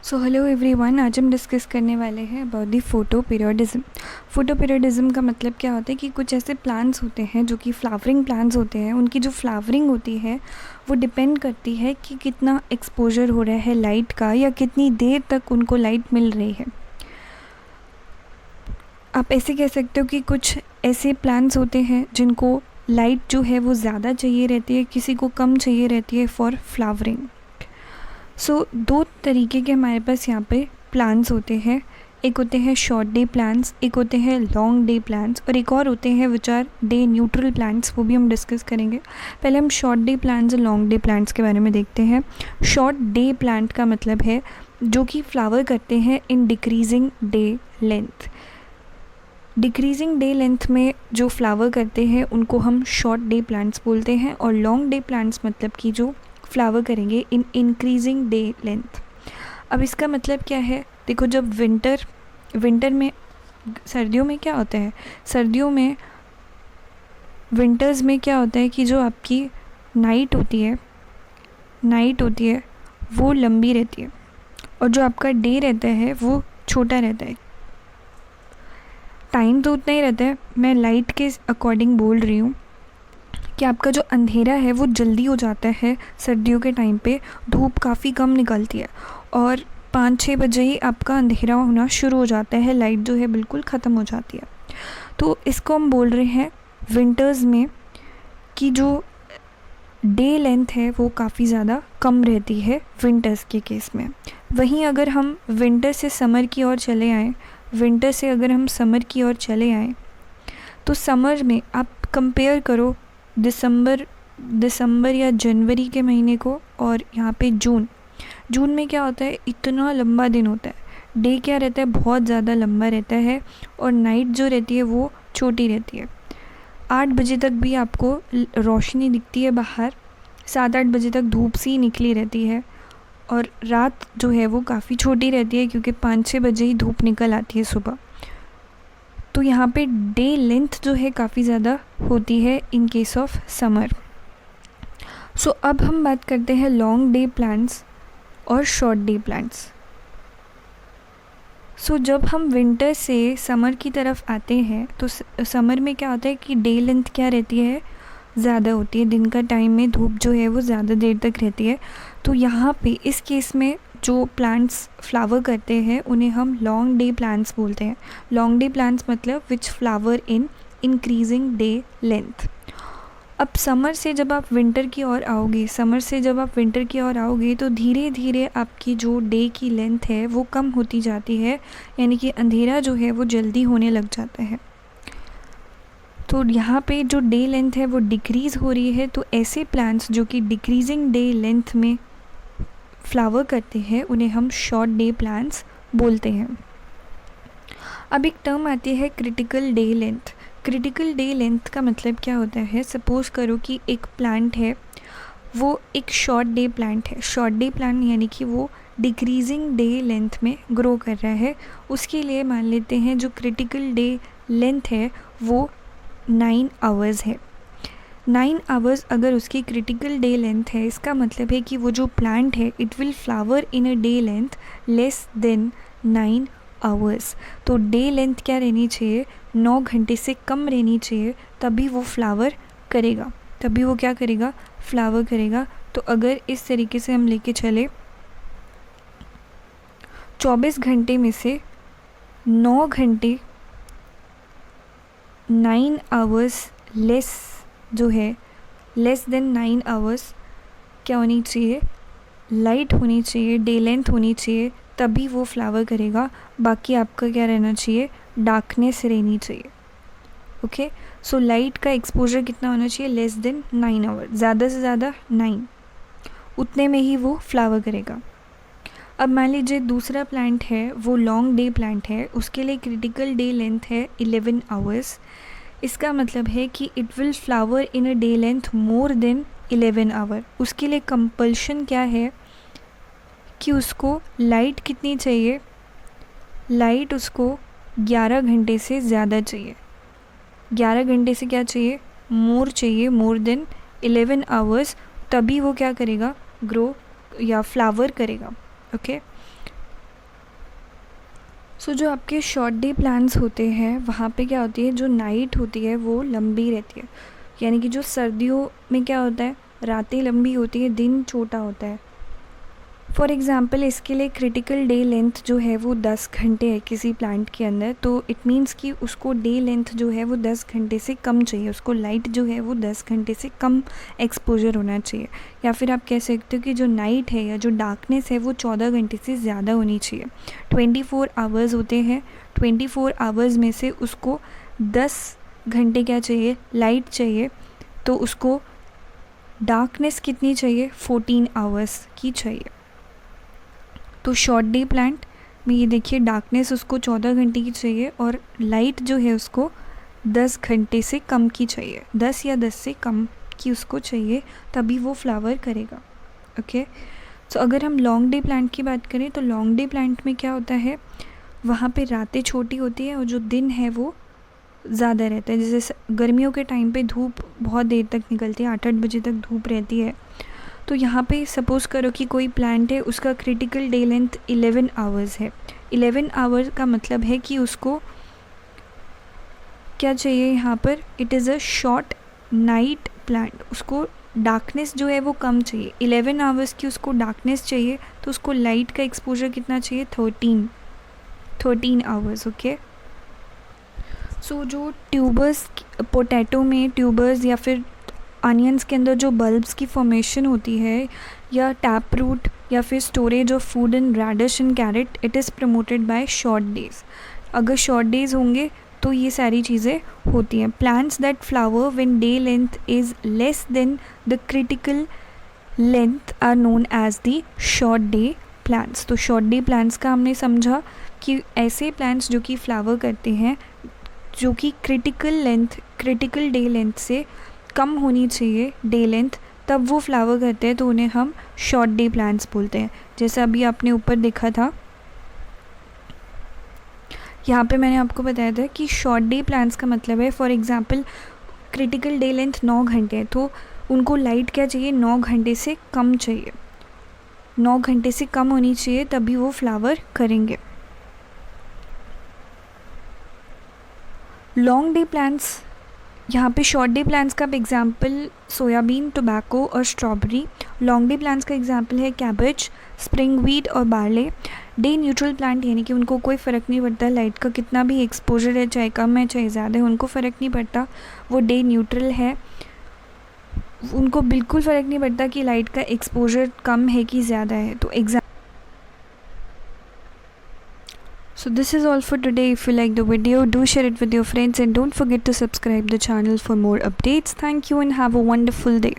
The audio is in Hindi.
सो हेलो एवरीवन, आज हम डिस्कस करने वाले हैं about the photo periodism. Photo periodism का मतलब क्या होता है कि कुछ ऐसे प्लांट्स होते हैं जो कि फ्लावरिंग प्लांट्स होते हैं। उनकी जो फ्लावरिंग होती है वो डिपेंड करती है कि कितना एक्सपोजर हो रहा है लाइट का या कितनी देर तक उनको लाइट मिल रही है। आप ऐसे कह सकते हो कि कुछ ऐसे प्लांट्स होते हैं जिनको लाइट जो है वो ज़्यादा चाहिए रहती है, किसी को कम चाहिए रहती है फॉर फ्लावरिंग। दो तरीके के हमारे पास यहाँ पे प्लांट्स होते हैं। एक होते हैं शॉर्ट डे प्लांट्स, एक होते हैं लॉन्ग डे प्लांट्स, और एक और होते हैं which are day neutral plants. वो भी हम डिस्कस करेंगे। पहले हम शॉर्ट डे प्लांट्स और लॉन्ग डे प्लांट्स के बारे में देखते हैं। शॉर्ट डे प्लांट का मतलब है जो कि फ्लावर करते हैं in decreasing day length. Decreasing day length में जो फ्लावर करते हैं उनको हम शॉर्ट डे प्लांट्स बोलते हैं, और लॉन्ग डे प्लांट्स मतलब कि जो फ्लावर करेंगे इन इंक्रीजिंग डे लेंथ। अब इसका मतलब क्या है, देखो जब विंटर में, सर्दियों में क्या होता है, विंटर्स में क्या होता है कि जो आपकी नाइट होती है वो लंबी रहती है और जो आपका डे रहता है वो छोटा रहता है। टाइम तो उतना ही रहता है, मैं लाइट के अकॉर्डिंग बोल रही हूँ कि आपका जो अंधेरा है वो जल्दी हो जाता है। सर्दियों के टाइम पे धूप काफ़ी कम निकलती है और 5-6 बजे ही आपका अंधेरा होना शुरू हो जाता है, लाइट जो है बिल्कुल ख़त्म हो जाती है। तो इसको हम बोल रहे हैं विंटर्स में कि जो डे लेंथ है वो काफ़ी ज़्यादा कम रहती है विंटर्स के केस में। वहीं अगर हम विंटर से समर की ओर चले आएँ तो समर में आप कंपेयर करो दिसंबर या जनवरी के महीने को, और यहाँ पे जून में क्या होता है, इतना लंबा दिन होता है। डे क्या रहता है, बहुत ज़्यादा लंबा रहता है, और नाइट जो रहती है वो छोटी रहती है। 8 बजे तक भी आपको रोशनी दिखती है बाहर, 7-8 बजे तक धूप सी निकली रहती है, और रात जो है वो काफ़ी छोटी रहती है क्योंकि 5-6 बजे ही धूप निकल आती है सुबह। तो यहाँ पे डे लेंथ जो है काफ़ी ज़्यादा होती है इन केस ऑफ समर। अब हम बात करते हैं लॉन्ग डे प्लांट्स और शॉर्ट डे प्लांट्स। जब हम विंटर से समर की तरफ आते हैं तो समर में क्या होता है कि डे लेंथ क्या रहती है, ज़्यादा होती है। दिन का टाइम में धूप जो है वो ज़्यादा देर तक रहती है। तो यहाँ पे इस केस में जो प्लांट्स फ्लावर करते हैं उन्हें हम लॉन्ग डे प्लांट्स बोलते हैं। लॉन्ग डे प्लांट्स मतलब विच flower in increasing day length. अब समर से जब आप विंटर की ओर आओगे तो धीरे धीरे आपकी जो डे की लेंथ है वो कम होती जाती है, यानी कि अंधेरा जो है वो जल्दी होने लग जाता है। तो यहाँ पे जो डे लेंथ है वो डिक्रीज़ हो रही है। तो ऐसे प्लांट्स जो कि डिक्रीजिंग डे लेंथ में फ्लावर करते हैं उन्हें हम शॉर्ट डे प्लांट्स बोलते हैं। अब एक टर्म आती है critical day length. Critical day length का मतलब क्या होता है, सपोज़ करो कि एक प्लांट है, वो एक शॉर्ट डे प्लांट है। शॉर्ट डे प्लांट यानी कि वो डिक्रीजिंग डे लेंथ में ग्रो कर रहा है। उसके लिए मान लेते हैं जो क्रिटिकल डे लेंथ है वो 9 आवर्स है। 9 आवर्स अगर उसकी क्रिटिकल डे लेंथ है, इसका मतलब है कि वो जो प्लांट है it will flower in a day length less than 9 hours. तो डे लेंथ क्या रहनी चाहिए, 9 घंटे से कम रहनी चाहिए, तभी वो फ्लावर करेगा, फ्लावर करेगा। तो अगर इस तरीके से हम लेके चले, 24 घंटे में से 9 घंटे 9 आवर्स लेस देन 9 आवर्स क्या होनी चाहिए, लाइट होनी चाहिए, डे लेंथ होनी चाहिए, तभी वो फ्लावर करेगा। बाकी आपका क्या रहना चाहिए, डार्कनेस रहनी चाहिए। ओके, लाइट का एक्सपोजर कितना होना चाहिए, लेस देन 9 आवर, ज़्यादा से ज़्यादा 9, उतने में ही वो फ्लावर करेगा। अब मान लीजिए दूसरा प्लांट है वो लॉन्ग डे प्लांट है, उसके लिए क्रिटिकल डे लेंथ है 11 आवर्स। इसका मतलब है कि it will flower in a day length more than 11 hour. उसके लिए कंपल्शन क्या है कि उसको लाइट कितनी चाहिए, लाइट उसको 11 घंटे से ज़्यादा चाहिए। 11 घंटे से क्या चाहिए, मोर देन 11 आवर्स, तभी वो क्या करेगा, ग्रो या फ्लावर करेगा। ओके, सो जो आपके शॉर्ट डे प्लान्स होते हैं वहाँ पे क्या होती है, जो नाइट होती है वो लंबी रहती है। यानी कि जो सर्दियों में क्या होता है, रातें लंबी होती है, दिन छोटा होता है। फॉर एग्ज़ाम्पल इसके लिए क्रिटिकल डे लेंथ जो है वो 10 घंटे है किसी प्लांट के अंदर, तो इट मीन्स कि उसको डे लेंथ जो है वो 10 घंटे से कम चाहिए, उसको लाइट जो है वो 10 घंटे से कम एक्सपोजर होना चाहिए। या फिर आप कह सकते हो कि जो नाइट है या जो डार्कनेस है वो 14 घंटे से ज़्यादा होनी चाहिए। 24 आवर्स होते हैं, 24 आवर्स में से उसको 10 घंटे क्या चाहिए, लाइट चाहिए। तो उसको डार्कनेस कितनी चाहिए, 14 आवर्स की चाहिए। तो शॉर्ट डे प्लांट में ये देखिए डार्कनेस उसको 14 घंटे की चाहिए और लाइट जो है उसको 10 घंटे से कम की चाहिए, 10 या 10 से कम की उसको चाहिए, तभी वो फ्लावर करेगा। ओके, सो अगर हम लॉन्ग डे प्लांट की बात करें तो लॉन्ग डे प्लांट में क्या होता है, वहाँ पे रातें छोटी होती है और जो दिन है वो ज़्यादा रहता है। जैसे गर्मियों के टाइम पे धूप बहुत देर तक निकलती है, 8-8 बजे तक धूप रहती है। तो यहाँ पे सपोज़ करो कि कोई प्लांट है, उसका क्रिटिकल डे लेंथ 11 आवर्स है। 11 आवर्स का मतलब है कि उसको क्या चाहिए यहाँ पर, it is a short night plant, उसको डार्कनेस जो है वो कम चाहिए। 11 आवर्स की उसको डार्कनेस चाहिए, तो उसको लाइट का एक्सपोजर कितना चाहिए, 13 आवर्स। ओके, सो जो ट्यूबर्स, पोटैटो में ट्यूबर्स या फिर अनियंस के अंदर जो बल्ब्स की फॉर्मेशन होती है, या टैप रूट या फिर storage of food in radish and carrot, it is promoted by short days. अगर शॉर्ट डेज होंगे तो ये सारी चीज़ें होती हैं। Plants that flower when day length is less than the critical length are known as the short day plants. तो शॉर्ट डे प्लांट्स का हमने समझा कि ऐसे प्लांट्स जो कि फ्लावर करते हैं, जो कि क्रिटिकल डे लेंथ से कम होनी चाहिए डे लेंथ, तब वो फ्लावर करते हैं, तो उन्हें हम शॉर्ट डे प्लांट्स बोलते हैं। जैसे अभी आपने ऊपर देखा था, यहाँ पे मैंने आपको बताया था कि शॉर्ट डे प्लांट्स का मतलब है, for example critical day length 9 घंटे है, तो उनको लाइट क्या चाहिए, 9 घंटे से कम चाहिए, 9 घंटे से कम होनी चाहिए, तभी वो फ्लावर करेंगे। लॉन्ग डे प्लांट्स, यहाँ पे शॉर्ट डे प्लांट्स का एग्जाम्पल सोयाबीन, टोबैको और स्ट्रॉबेरी। लॉन्ग डे प्लांट्स का एग्जाम्पल है कैबेज, स्प्रिंग वीट और बार्ले। डे न्यूट्रल प्लांट यानी कि उनको कोई फ़र्क नहीं पड़ता लाइट का कितना भी एक्सपोजर है, चाहे कम है चाहे ज़्यादा है, उनको फ़र्क नहीं पड़ता, वो डे न्यूट्रल है, उनको बिल्कुल फ़र्क नहीं पड़ता कि लाइट का एक्सपोजर कम है कि ज़्यादा है। तो So this is all for today. If you like the video, do share it with your friends and don't forget to subscribe the channel for more updates. Thank you and have a wonderful day.